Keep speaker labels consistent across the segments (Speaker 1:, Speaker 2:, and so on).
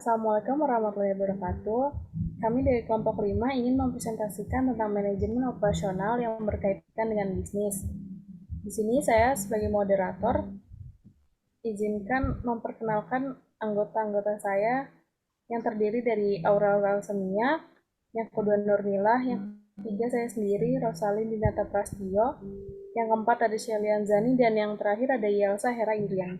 Speaker 1: Assalamualaikum warahmatullahi wabarakatuh. Kami dari kelompok 5 ingin mempresentasikan tentang manajemen operasional yang berkaitan dengan bisnis. Di sini saya sebagai moderator izinkan memperkenalkan anggota-anggota saya yang terdiri dari Aurel Semia, yang kedua Nurmilah, yang ketiga saya sendiri Rosalin Dinata Prastio, yang keempat ada Shelian Zani, dan yang terakhir ada Yelsa Hera Irian.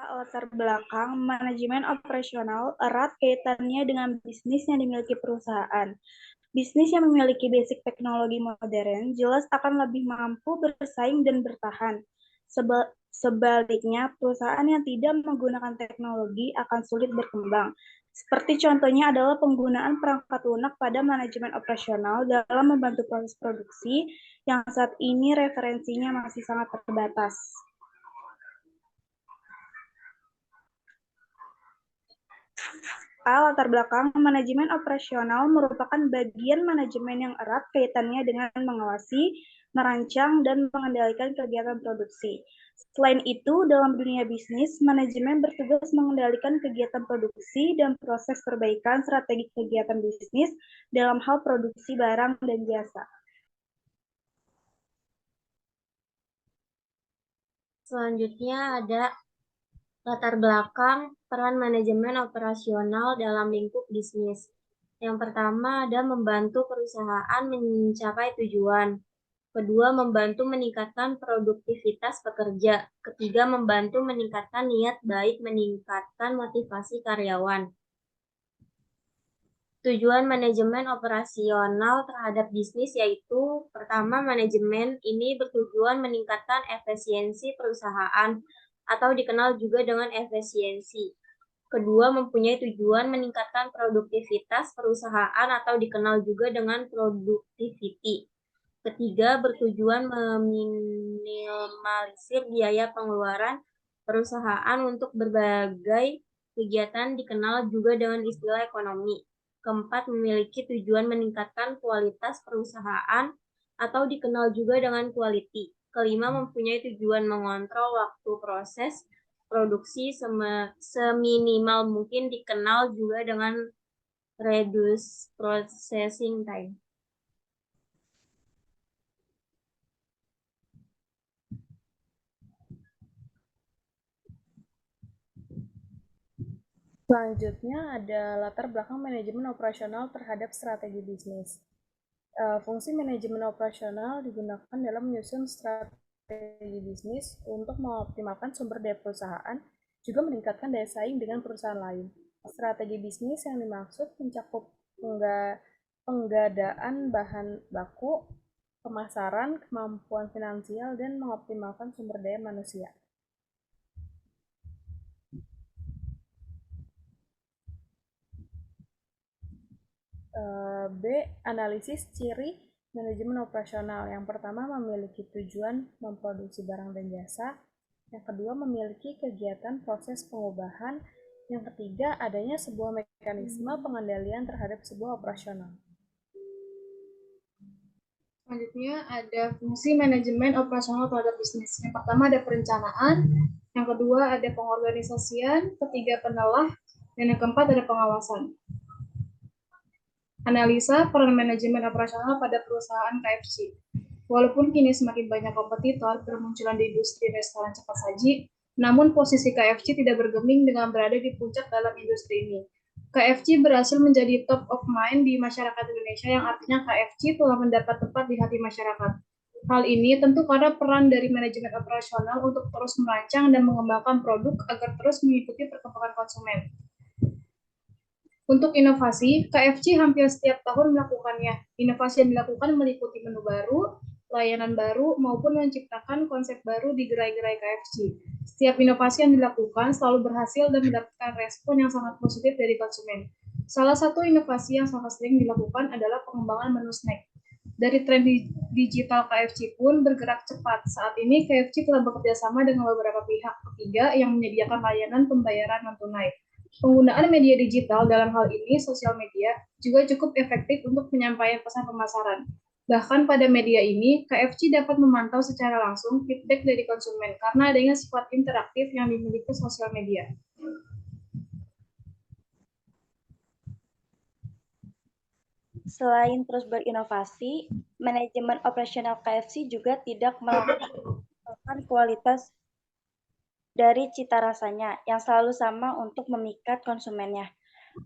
Speaker 2: Latar belakang manajemen operasional erat kaitannya dengan bisnis yang dimiliki perusahaan. Bisnis yang memiliki basic teknologi modern jelas akan lebih mampu bersaing dan bertahan. Sebaliknya, perusahaan yang tidak menggunakan teknologi akan sulit berkembang. Seperti contohnya adalah penggunaan perangkat lunak pada manajemen operasional dalam membantu proses produksi yang saat ini referensinya masih sangat terbatas. Latar belakang manajemen operasional merupakan bagian manajemen yang erat kaitannya dengan mengawasi, merancang, dan mengendalikan kegiatan produksi. Selain itu, dalam dunia bisnis, manajemen bertugas mengendalikan kegiatan produksi dan proses perbaikan strategi kegiatan bisnis dalam hal produksi barang dan jasa.
Speaker 3: Selanjutnya ada latar belakang peran manajemen operasional dalam lingkup bisnis. Yang pertama ada membantu perusahaan mencapai tujuan. Kedua, membantu meningkatkan produktivitas pekerja. Ketiga, membantu meningkatkan niat baik, meningkatkan motivasi karyawan. Tujuan manajemen operasional terhadap bisnis yaitu pertama, manajemen ini bertujuan meningkatkan efisiensi perusahaan atau dikenal juga dengan efisiensi. Kedua, mempunyai tujuan meningkatkan produktivitas perusahaan atau dikenal juga dengan productivity. Ketiga, bertujuan meminimalisir biaya pengeluaran perusahaan untuk berbagai kegiatan dikenal juga dengan istilah ekonomi. Keempat, memiliki tujuan meningkatkan kualitas perusahaan atau dikenal juga dengan quality. Kelima, mempunyai tujuan mengontrol waktu proses produksi seminimal mungkin dikenal juga dengan reduce processing time.
Speaker 1: Selanjutnya ada latar belakang manajemen operasional terhadap strategi bisnis. Fungsi manajemen operasional digunakan dalam menyusun strategi bisnis untuk mengoptimalkan sumber daya perusahaan, juga meningkatkan daya saing dengan perusahaan lain. Strategi bisnis yang dimaksud mencakup penggadaan bahan baku, pemasaran, kemampuan finansial, dan mengoptimalkan sumber daya manusia. B. Analisis ciri manajemen operasional. Yang pertama, memiliki tujuan memproduksi barang dan jasa. Yang kedua, memiliki kegiatan proses pengubahan. Yang ketiga, adanya sebuah mekanisme pengendalian terhadap sebuah operasional.
Speaker 4: Selanjutnya ada fungsi manajemen operasional terhadap bisnis. Yang pertama ada perencanaan, yang kedua ada pengorganisasian, ketiga penelah, dan yang keempat ada pengawasan. Analisa peran manajemen operasional pada perusahaan KFC. Walaupun kini semakin banyak kompetitor bermunculan di industri restoran cepat saji, namun posisi KFC tidak bergeming dengan berada di puncak dalam industri ini. KFC berhasil menjadi top of mind di masyarakat Indonesia, yang artinya KFC telah mendapat tempat di hati masyarakat. Hal ini tentu karena peran dari manajemen operasional untuk terus merancang dan mengembangkan produk agar terus mengikuti perkembangan konsumen. Untuk inovasi, KFC hampir setiap tahun melakukannya. Inovasi yang dilakukan meliputi menu baru, layanan baru, maupun menciptakan konsep baru di gerai-gerai KFC. Setiap inovasi yang dilakukan selalu berhasil dan mendapatkan respon yang sangat positif dari konsumen. Salah satu inovasi yang sangat sering dilakukan adalah pengembangan menu snack. Dari tren digital KFC pun bergerak cepat. Saat ini KFC telah bekerja sama dengan beberapa pihak ketiga yang menyediakan layanan pembayaran non-tunai. Penggunaan media digital dalam hal ini sosial media juga cukup efektif untuk penyampaian pesan pemasaran. Bahkan pada media ini, KFC dapat memantau secara langsung feedback dari konsumen karena adanya sifat interaktif yang dimiliki sosial media.
Speaker 5: Selain terus berinovasi, manajemen operasional KFC juga tidak melakukan kualitas dari cita rasanya yang selalu sama untuk memikat konsumennya.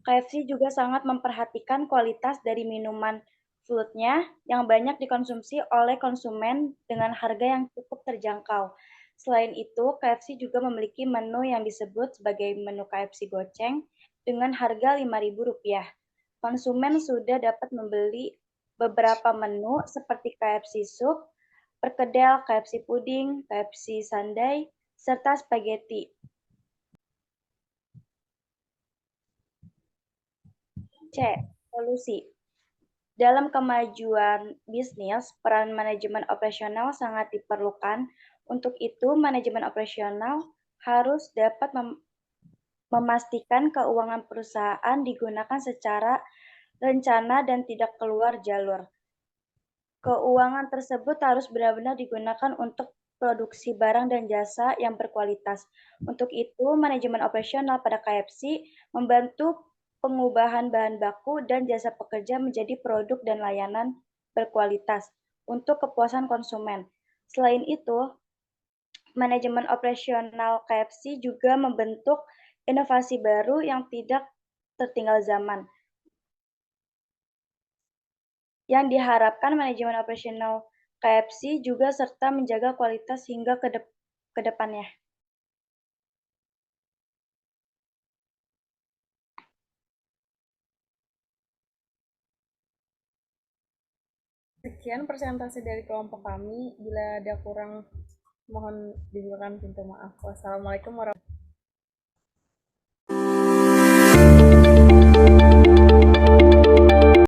Speaker 5: KFC juga sangat memperhatikan kualitas dari minuman floatnya yang banyak dikonsumsi oleh konsumen dengan harga yang cukup terjangkau. Selain itu, KFC juga memiliki menu yang disebut sebagai menu KFC goceng dengan harga Rp5.000. Konsumen sudah dapat membeli beberapa menu seperti KFC Soup, perkedel, KFC Puding, KFC Sundae, serta spaghetti. C. Solusi. Dalam kemajuan bisnis, peran manajemen operasional sangat diperlukan. Untuk itu, manajemen operasional harus dapat memastikan keuangan perusahaan digunakan secara rencana dan tidak keluar jalur. Keuangan tersebut harus benar-benar digunakan untuk produksi barang dan jasa yang berkualitas. Untuk itu, manajemen operasional pada KFC membantu pengubahan bahan baku dan jasa pekerja menjadi produk dan layanan berkualitas untuk kepuasan konsumen. Selain itu, manajemen operasional KFC juga membentuk inovasi baru yang tidak tertinggal zaman. Yang diharapkan manajemen operasional KFC juga serta menjaga kualitas hingga ke depannya.
Speaker 1: Sekian presentasi dari kelompok kami. Bila ada kurang, mohon dibukakan pintu maaf. Wassalamualaikum warahmatullahi wabarakatuh.